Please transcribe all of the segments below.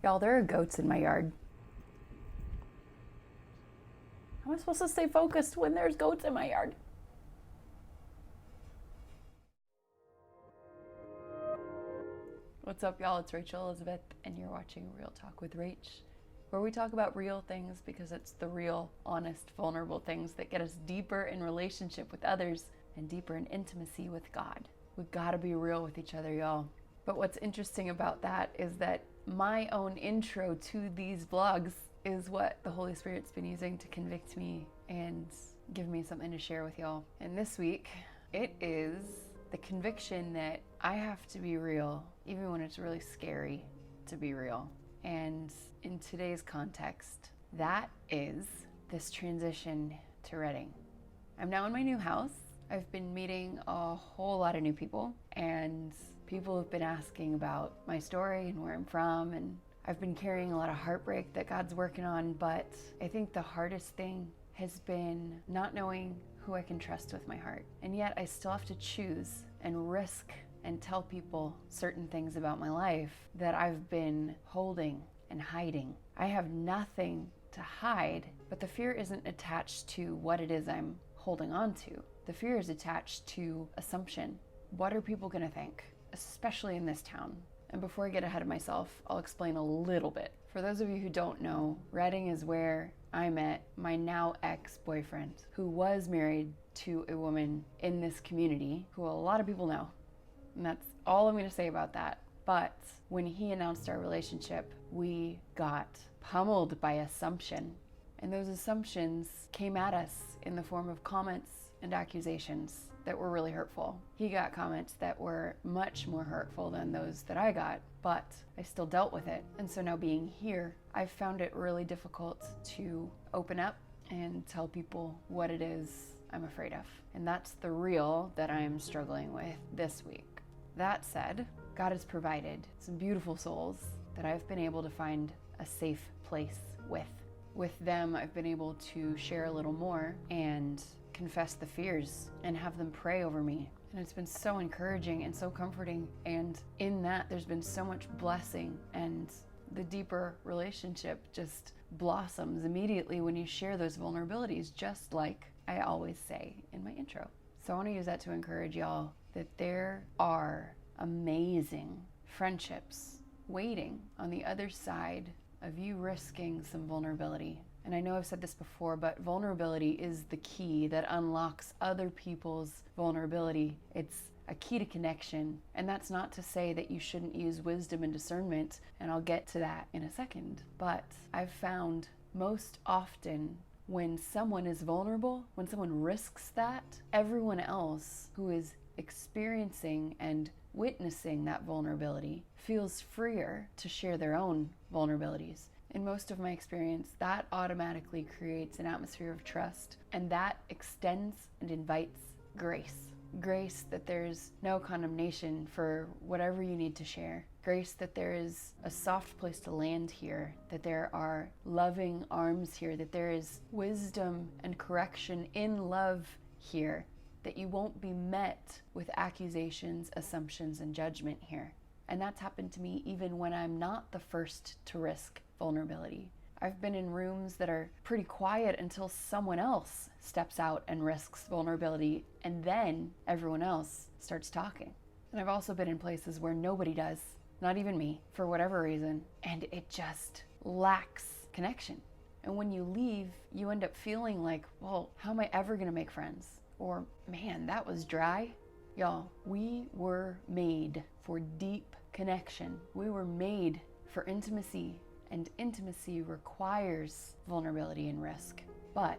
Y'all, there are goats in my yard. How am I supposed to stay focused when there's goats in my yard? What's up, y'all? It's Rachel Elizabeth, and you're watching Real Talk with Rach, where we talk about real things because it's the real, honest, vulnerable things that get us deeper in relationship with others and deeper in intimacy with God. We gotta be real with each other, y'all. But what's interesting about that is that my own intro to these vlogs is what the Holy Spirit's been using to convict me and give me something to share with y'all. And this week, it is the conviction that I have to be real, even when it's really scary to be real. And in today's context, that is this transition to Reading. I'm now in my new house. I've been meeting a whole lot of new people, and people have been asking about my story and where I'm from, and I've been carrying a lot of heartbreak that God's working on, but I think the hardest thing has been not knowing who I can trust with my heart. And yet I still have to choose and risk and tell people certain things about my life that I've been holding and hiding. I have nothing to hide, but the fear isn't attached to what it is I'm holding on to. The fear is attached to assumption. What are people gonna think, especially in this town? And before I get ahead of myself, I'll explain a little bit. For those of you who don't know, Reading is where I met my now ex-boyfriend, who was married to a woman in this community who a lot of people know. And that's all I'm gonna say about that. But when he announced our relationship, we got pummeled by assumption. And those assumptions came at us in the form of comments and accusations that were really hurtful. He got comments that were much more hurtful than those that I got, but I still dealt with it. And so now being here, I've found it really difficult to open up and tell people what it is I'm afraid of. And that's the real that I'm struggling with this week. That said, God has provided some beautiful souls that I've been able to find a safe place with. With them, I've been able to share a little more and confess the fears and have them pray over me. And it's been so encouraging and so comforting. And in that, there's been so much blessing, and the deeper relationship just blossoms immediately when you share those vulnerabilities, just like I always say in my intro. So I want to use that to encourage y'all that there are amazing friendships waiting on the other side of you risking some vulnerability. And I know I've said this before, but vulnerability is the key that unlocks other people's vulnerability. It's a key to connection. And that's not to say that you shouldn't use wisdom and discernment, and I'll get to that in a second. But I've found most often when someone is vulnerable, when someone risks that, everyone else who is experiencing and witnessing that vulnerability feels freer to share their own vulnerabilities. In most of my experience, that automatically creates an atmosphere of trust, and that extends and invites grace. Grace that there's no condemnation for whatever you need to share. Grace that there is a soft place to land here, that there are loving arms here, that there is wisdom and correction in love here, that you won't be met with accusations, assumptions, and judgment here. And that's happened to me even when I'm not the first to risk vulnerability. I've been in rooms that are pretty quiet until someone else steps out and risks vulnerability, and then everyone else starts talking. And I've also been in places where nobody does, not even me, for whatever reason, and it just lacks connection. And when you leave, you end up feeling like, well, how am I ever gonna make friends? Or, man, that was dry. Y'all, we were made for deep connection. We were made for intimacy, and intimacy requires vulnerability and risk. But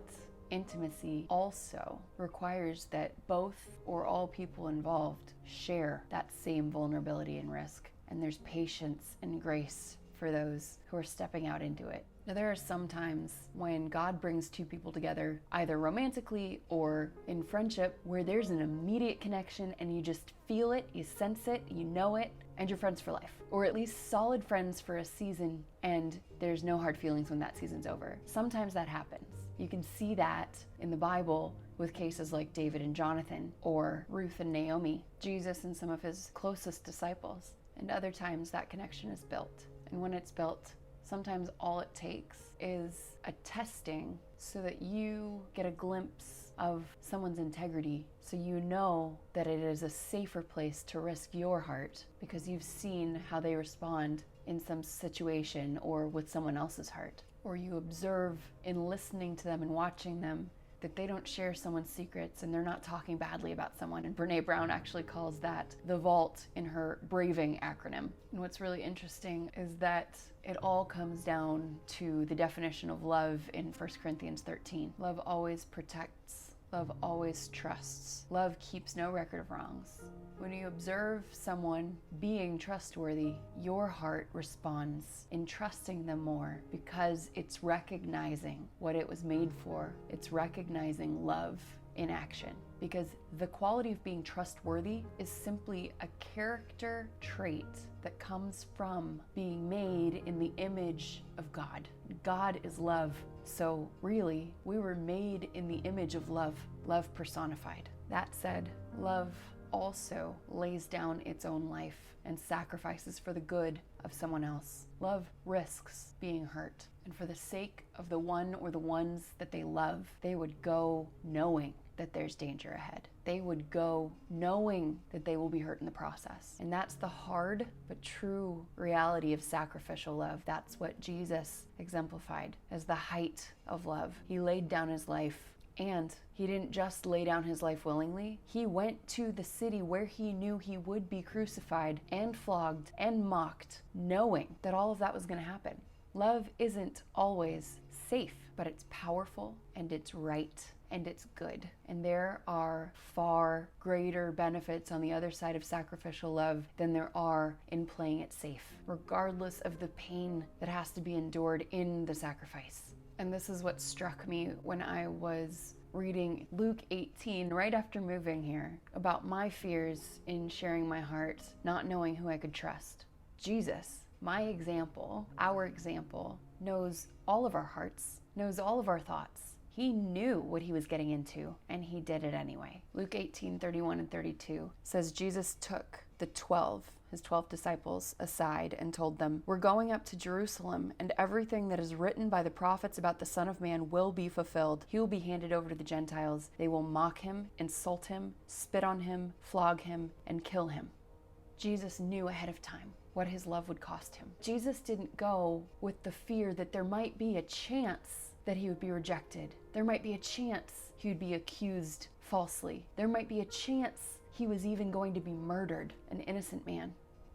intimacy also requires that both or all people involved share that same vulnerability and risk. And there's patience and grace for those who are stepping out into it. Now, there are some times when God brings two people together, either romantically or in friendship, where there's an immediate connection and you just feel it, you sense it, you know it, and you're friends for life. Or at least solid friends for a season, and there's no hard feelings when that season's over. Sometimes that happens. You can see that in the Bible with cases like David and Jonathan, or Ruth and Naomi, Jesus and some of his closest disciples. And other times that connection is built. And when it's built, sometimes all it takes is a testing so that you get a glimpse of someone's integrity, so you know that it is a safer place to risk your heart because you've seen how they respond in some situation or with someone else's heart. Or you observe in listening to them and watching them that they don't share someone's secrets and they're not talking badly about someone. And Brene Brown actually calls that the vault in her braving acronym. And what's really interesting is that it all comes down to the definition of love in 1 Corinthians 13. Love always protects. Love always trusts. Love keeps no record of wrongs. When you observe someone being trustworthy, your heart responds in trusting them more because it's recognizing what it was made for. It's recognizing love in action. Because the quality of being trustworthy is simply a character trait that comes from being made in the image of God. God is love. So really, we were made in the image of love, love personified. That said, love also lays down its own life and sacrifices for the good of someone else. Love risks being hurt. And for the sake of the one or the ones that they love, they would go knowing that there's danger ahead. They would go knowing that they will be hurt in the process. And that's the hard but true reality of sacrificial love. That's what Jesus exemplified as the height of love. He laid down his life, and he didn't just lay down his life willingly. He went to the city where he knew he would be crucified and flogged and mocked, knowing that all of that was going to happen. Love isn't always safe, but it's powerful and it's right and it's good. And there are far greater benefits on the other side of sacrificial love than there are in playing it safe, regardless of the pain that has to be endured in the sacrifice. And this is what struck me when I was reading Luke 18 right after moving here about my fears in sharing my heart, not knowing who I could trust. Jesus, my example, our example, knows all of our hearts, knows all of our thoughts. He knew what he was getting into, and he did it anyway. Luke 18:31 and 32 says, Jesus took his 12 disciples aside and told them, "We're going up to Jerusalem, and everything that is written by the prophets about the Son of Man will be fulfilled. He will be handed over to the Gentiles. They will mock him, insult him, spit on him, flog him, and kill him." Jesus knew ahead of time what his love would cost him. Jesus didn't go with the fear that there might be a chance that he would be rejected. There might be a chance he would be accused falsely. There might be a chance he was even going to be murdered, an innocent man.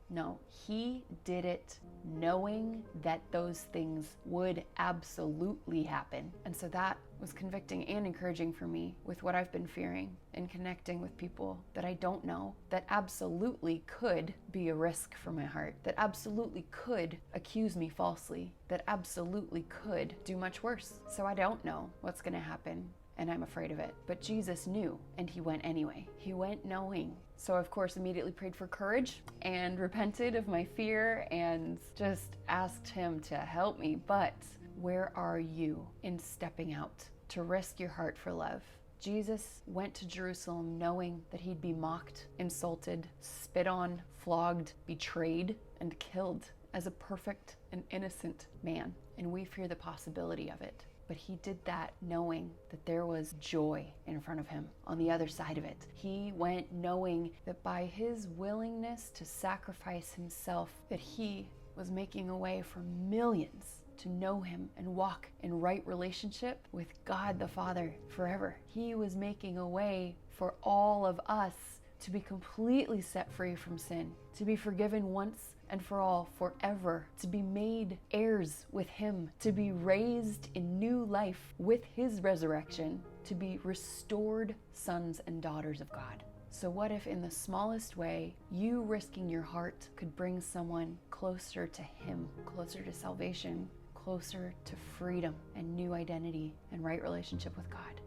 No, he did it knowing that those things would absolutely happen. And so that was convicting and encouraging for me with what I've been fearing and connecting with people that I don't know, that absolutely could be a risk for my heart, that absolutely could accuse me falsely, that absolutely could do much worse. So I don't know what's going to happen, and I'm afraid of it. But Jesus knew, and he went anyway. He went knowing. So of course, immediately prayed for courage and repented of my fear and just asked him to help me. But where are you in stepping out to risk your heart for love? Jesus went to Jerusalem knowing that he'd be mocked, insulted, spit on, flogged, betrayed, and killed as a perfect and innocent man. And we fear the possibility of it. But he did that knowing that there was joy in front of him on the other side of it. He went knowing that by his willingness to sacrifice himself, that he was making a way for millions to know him and walk in right relationship with God the Father forever. He was making a way for all of us to be completely set free from sin, to be forgiven once and for all, forever, to be made heirs with him, to be raised in new life with his resurrection, to be restored sons and daughters of God. So what if in the smallest way, you risking your heart could bring someone closer to him, closer to salvation, closer to freedom and new identity and right relationship with God?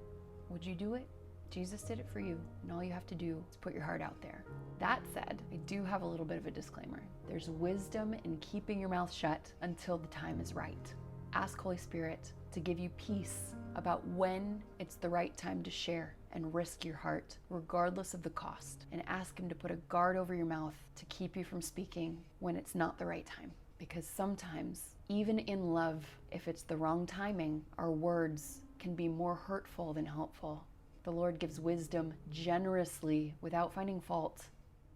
Would you do it? Jesus did it for you, and all you have to do is put your heart out there. That said, I do have a little bit of a disclaimer. There's wisdom in keeping your mouth shut until the time is right. Ask Holy Spirit to give you peace about when it's the right time to share and risk your heart, regardless of the cost. And ask him to put a guard over your mouth to keep you from speaking when it's not the right time. Because sometimes, even in love, if it's the wrong timing, our words can be more hurtful than helpful. The Lord gives wisdom generously without finding fault.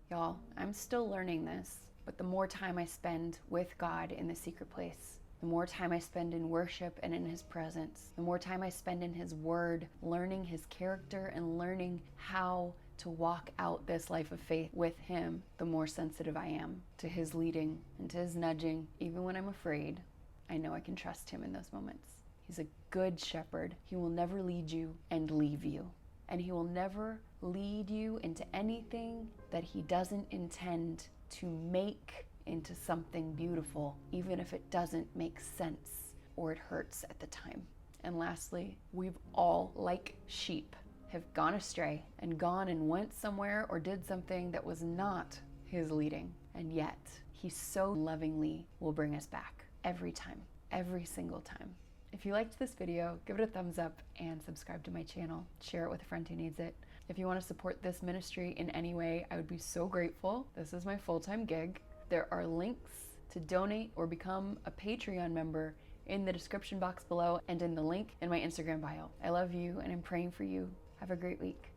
Y'all, I'm still learning this, but the more time I spend with God in the secret place, the more time I spend in worship and in His presence, the more time I spend in His Word, learning His character and learning how to walk out this life of faith with Him, the more sensitive I am to His leading and to His nudging. Even when I'm afraid, I know I can trust Him in those moments. He's a good shepherd. He will never lead you and leave you. And He will never lead you into anything that He doesn't intend to make into something beautiful, even if it doesn't make sense or it hurts at the time. And lastly, we've all, like sheep, have gone astray and gone and went somewhere or did something that was not His leading. And yet, He so lovingly will bring us back every time, every single time. If you liked this video, give it a thumbs up and subscribe to my channel. Share it with a friend who needs it. If you want to support this ministry in any way, I would be so grateful. This is my full-time gig. There are links to donate or become a Patreon member in the description box below and in the link in my Instagram bio. I love you and I'm praying for you. Have a great week.